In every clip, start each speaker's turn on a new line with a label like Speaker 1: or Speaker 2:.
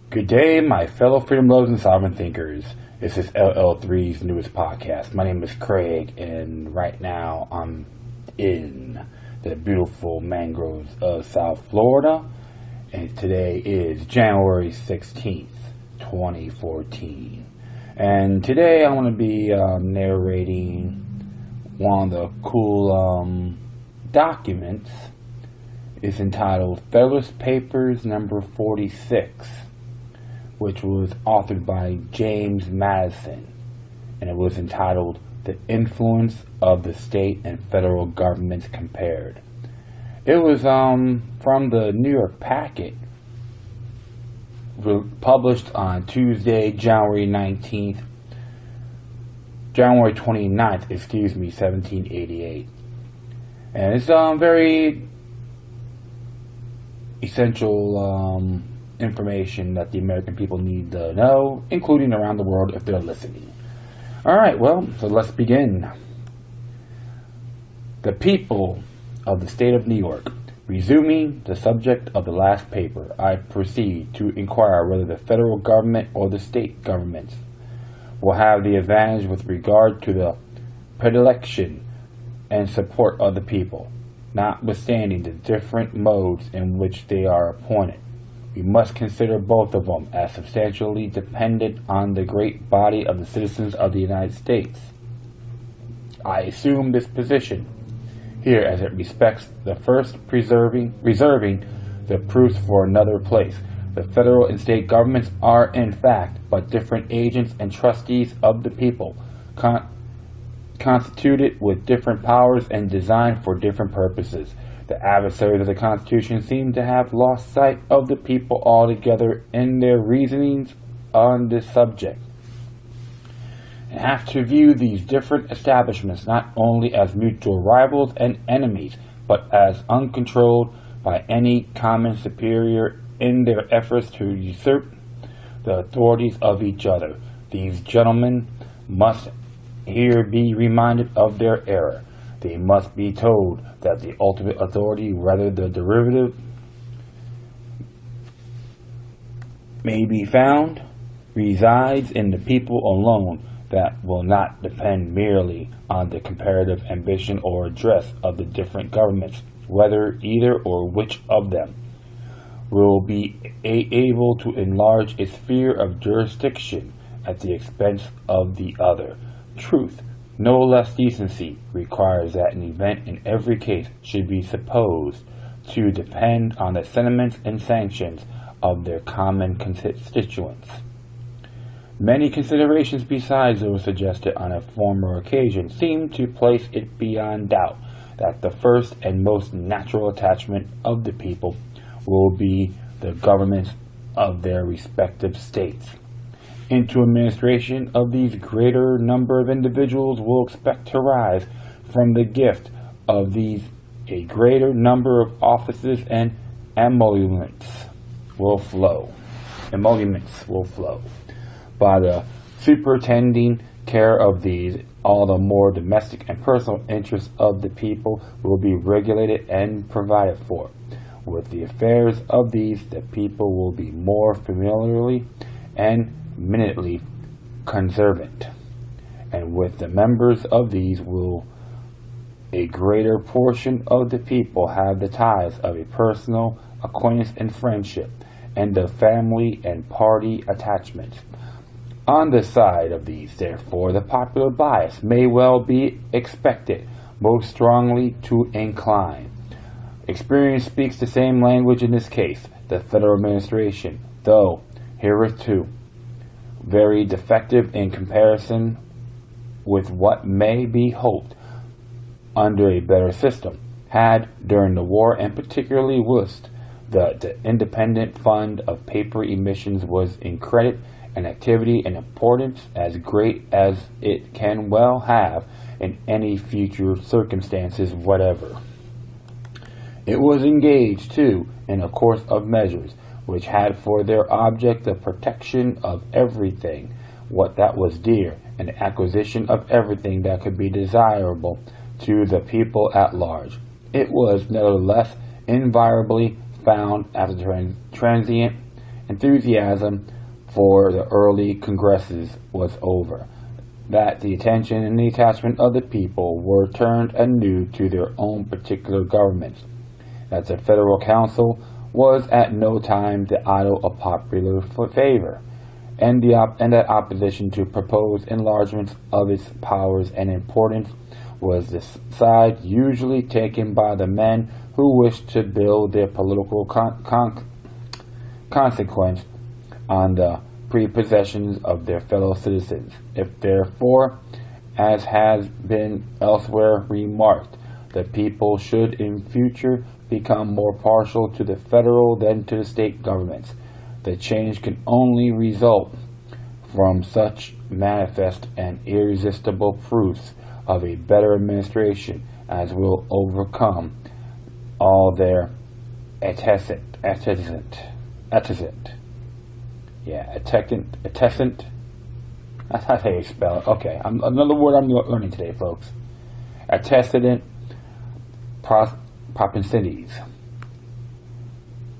Speaker 1: Good day, my fellow freedom lovers and sovereign thinkers. This is LL3's newest podcast. My name is Craig, and right now I'm in the beautiful mangroves of South Florida, and today is January 16th, 2014. And today I want to be narrating one of the cool documents. It's entitled Federalist Papers number 46, which was authored by James Madison, and it was entitled The Influence of the State and Federal Governments Compared. It was from the New York Packet, published on Tuesday, January 29th, 1788. And it's very essential information that the American people need to know, including around the world if they're listening. Alright, well, so let's begin. The people of the state of New York. Resuming the subject of the last paper, I proceed to inquire whether the federal government or the state governments will have the advantage with regard to the predilection and support of the people, notwithstanding the different modes in which they are appointed. We must consider both of them as substantially dependent on the great body of the citizens of the United States. I assume this position here as it respects the first, reserving the proofs for another place. The federal and state governments are in fact but different agents and trustees of the people, constituted with different powers and designed for different purposes. The adversaries of the Constitution seem to have lost sight of the people altogether in their reasonings on this subject, and have to view these different establishments not only as mutual rivals and enemies, but as uncontrolled by any common superior in their efforts to usurp the authorities of each other. These gentlemen must here be reminded of their error. They must be told that the ultimate authority, rather the derivative, may be found, resides in the people alone, that will not depend merely on the comparative ambition or address of the different governments, whether either or which of them will be able to enlarge its sphere of jurisdiction at the expense of the other. Truth, no less decency, requires that an event in every case should be supposed to depend on the sentiments and sanctions of their common constituents. Many considerations besides those suggested on a former occasion seem to place it beyond doubt that the first and most natural attachment of the people will be the governments of their respective states. Into administration of these greater number of individuals will expect to rise from the gift of these a greater number of offices, and emoluments will flow. By the superintending care of these, all the more domestic and personal interests of the people will be regulated and provided for. With the affairs of these, the people will be more familiarly and minutely conservant, and with the members of these will a greater portion of the people have the ties of a personal acquaintance and friendship, and of family and party attachments. On the side of these, therefore, the popular bias may well be expected most strongly to incline. Experience speaks the same language in this case. The federal administration, though hitherto very defective in comparison with what may be hoped under a better system, had during the war, and particularly whilst the independent fund of paper emissions was in credit and activity and importance as great as it can well have in any future circumstances whatever. It was engaged, too, in a course of measures which had for their object the protection of everything what that was dear, and the acquisition of everything that could be desirable to the people at large. It was nevertheless invariably found after transient enthusiasm for the early congresses was over, that the attention and the attachment of the people were turned anew to their own particular governments, that the Federal Council was at no time the idol of popular favor, and that opposition to proposed enlargements of its powers and importance was the side usually taken by the men who wished to build their political consequence on the prepossessions of their fellow citizens. If therefore, as has been elsewhere remarked, the people should in future become more partial to the federal than to the state governments, the change can only result from such manifest and irresistible proofs of a better administration as will overcome all their antecedent. That's how you spell it. Okay, another word I'm learning today, folks. Antecedent propensities.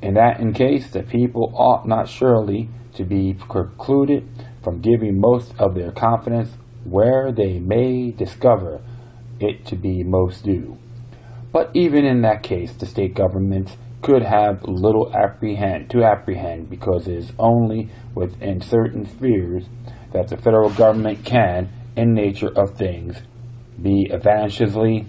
Speaker 1: In case the people ought not surely to be precluded from giving most of their confidence where they may discover it to be most due. But even in that case, the state governments could have little to apprehend, because it is only within certain spheres that the federal government can, in nature of things, be advantageously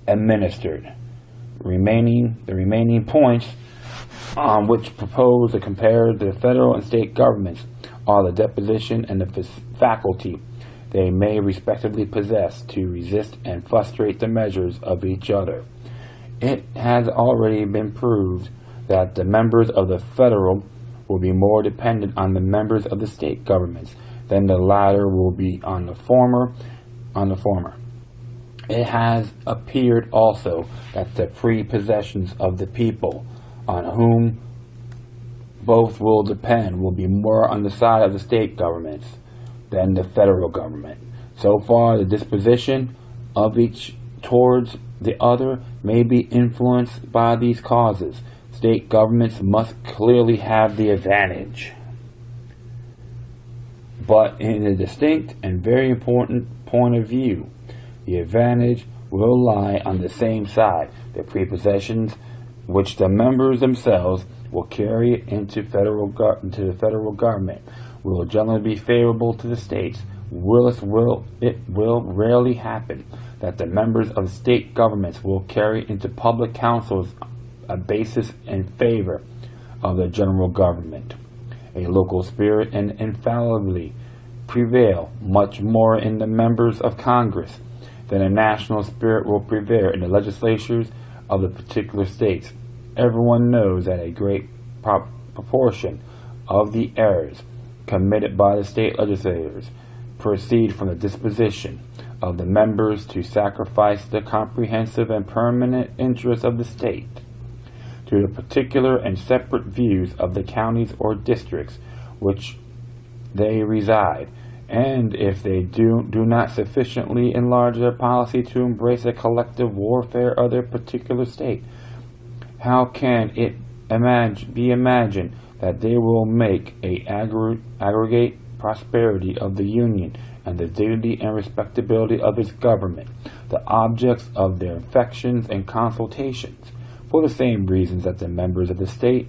Speaker 1: administered. The remaining points on which propose to compare the federal and state governments are the disposition and the faculty they may respectively possess to resist and frustrate the measures of each other. It has already been proved that the members of the federal will be more dependent on the members of the state governments than the latter will be on the former. It has appeared also that the prepossessions of the people, on whom both will depend, will be more on the side of the state governments than the federal government. So far, the disposition of each towards the other may be influenced by these causes. State governments must clearly have the advantage. But in a distinct and very important point of view, the advantage will lie on the same side. The prepossessions which the members themselves will carry into the federal government will generally be favorable to the states. It will rarely happen that the members of state governments will carry into public councils a basis in favor of the general government. A local spirit and infallibly prevail much more in the members of Congress than a national spirit will prevail in the legislatures of the particular states. Everyone knows that a great proportion of the errors committed by the state legislators proceed from the disposition of the members to sacrifice the comprehensive and permanent interests of the state to the particular and separate views of the counties or districts which they reside, and if they do not sufficiently enlarge their policy to embrace a collective warfare of their particular state, how can it be imagined that they will make a aggregate prosperity of the Union and the dignity and respectability of its government the objects of their affections and consultations, for the same reasons that the members of the state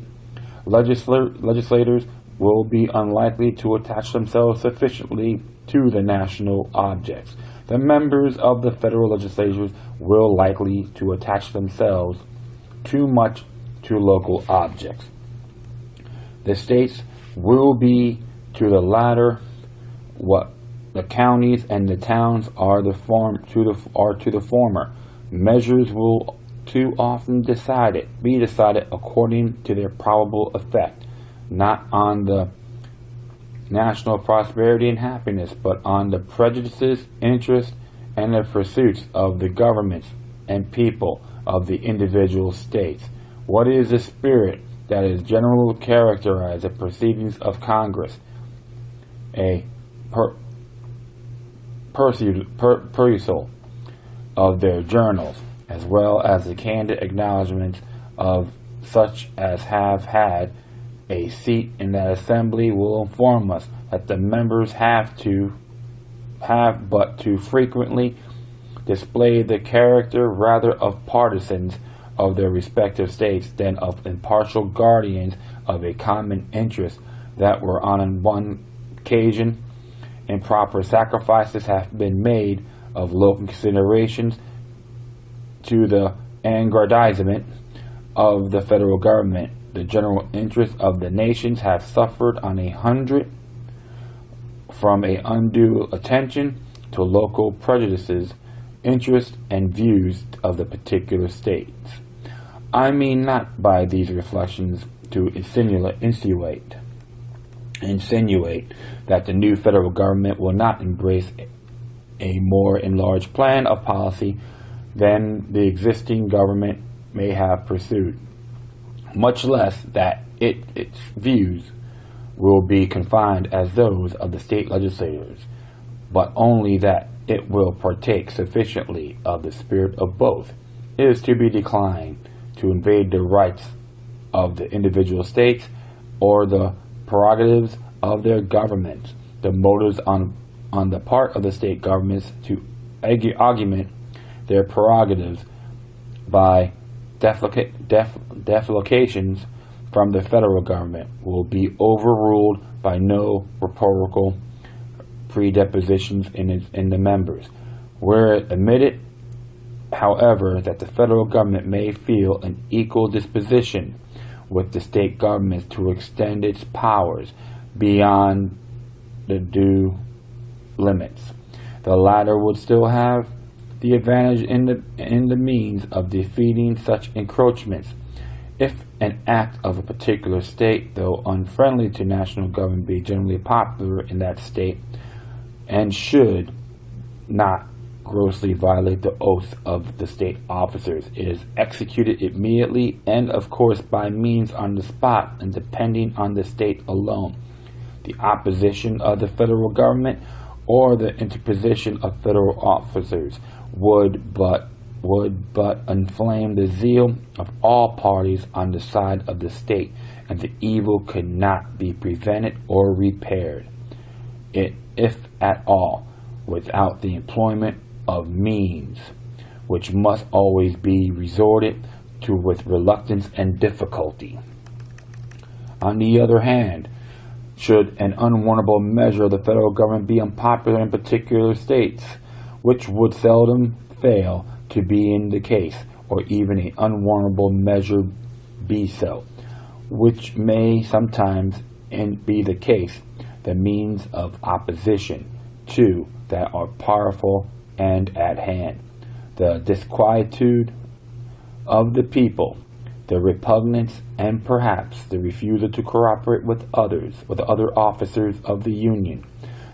Speaker 1: legislators will be unlikely to attach themselves sufficiently to the national objects. The members of the federal legislatures will likely to attach themselves too much to local objects. The states will be to the latter what the counties and the towns are to the former. Measures will too often be decided according to their probable effect, not on the national prosperity and happiness, but on the prejudices, interests, and the pursuits of the governments and people of the individual states. What is the spirit that is generally characterized the proceedings of Congress? A perusal of their journals, as well as the candid acknowledgments of such as have had a seat in that assembly will inform us that the members have but to frequently display the character rather of partisans of their respective states than of impartial guardians of a common interest, that were on one occasion improper sacrifices have been made of local considerations to the aggrandizement of the federal government, the general interests of the nations have suffered on a hundred from a undue attention to local prejudices, interests, and views of the particular states. I mean not by these reflections to insinuate that the new federal government will not embrace a more enlarged plan of policy than the existing government may have pursued, much less that its views will be confined as those of the state legislators, but only that it will partake sufficiently of the spirit of both. It is to be declined to invade the rights of the individual states or the prerogatives of their governments. The motives on the part of the state governments to augment their prerogatives by defalcations from the federal government will be overruled by no rhetorical predispositions in the members. Where it admitted, however, that the federal government may feel an equal disposition with the state governments to extend its powers beyond the due limits, the latter would still have the advantage in the means of defeating such encroachments. If an act of a particular state, though unfriendly to national government, be generally popular in that state, and should not grossly violate the oath of the state officers, it is executed immediately and of course by means on the spot and depending on the state alone. The opposition of the federal government or the interposition of federal officers would but inflame the zeal of all parties on the side of the state, and the evil could not be prevented or repaired, if at all, without the employment of means, which must always be resorted to with reluctance and difficulty. On the other hand, should an unwarrantable measure of the federal government be unpopular in particular states, which would seldom fail to be in the case, or even an unwarrantable measure be so, which may sometimes be the case, the means of opposition to that are powerful and at hand, the disquietude of the people, the repugnance and perhaps the refusal to cooperate with other officers of the Union,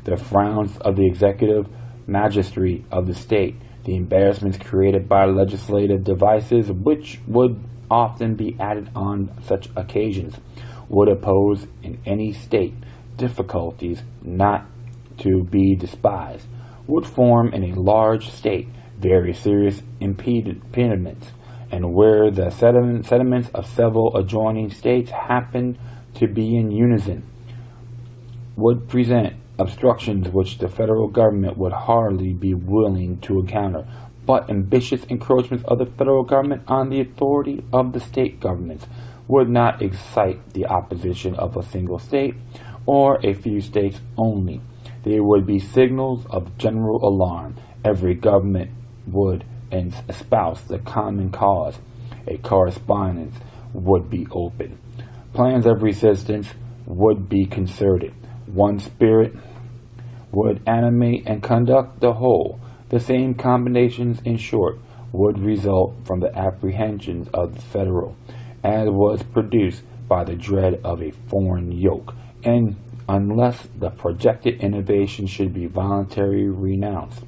Speaker 1: the frowns of the executive magistracy of the state, the embarrassments created by legislative devices which would often be added on such occasions, would oppose in any state difficulties not to be despised, would form in a large state very serious impediments, and where the sentiments of several adjoining states happen to be in unison, would present obstructions which the federal government would hardly be willing to encounter, but ambitious encroachments of the federal government on the authority of the state governments would not excite the opposition of a single state or a few states only. They would be signals of general alarm. Every government would espouse the common cause. A correspondence would be open. Plans of resistance would be concerted. One spirit would animate and conduct the whole. The same combinations, in short, would result from the apprehensions of the federal, as was produced by the dread of a foreign yoke, and unless the projected innovation should be voluntarily renounced,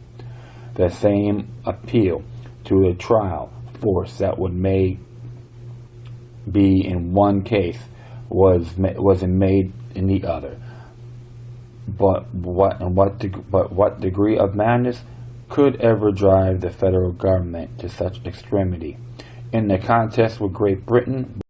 Speaker 1: the same appeal to the trial force that would may be in one case was made in the other. But what degree of madness could ever drive the federal government to such extremity? In the contest with Great Britain,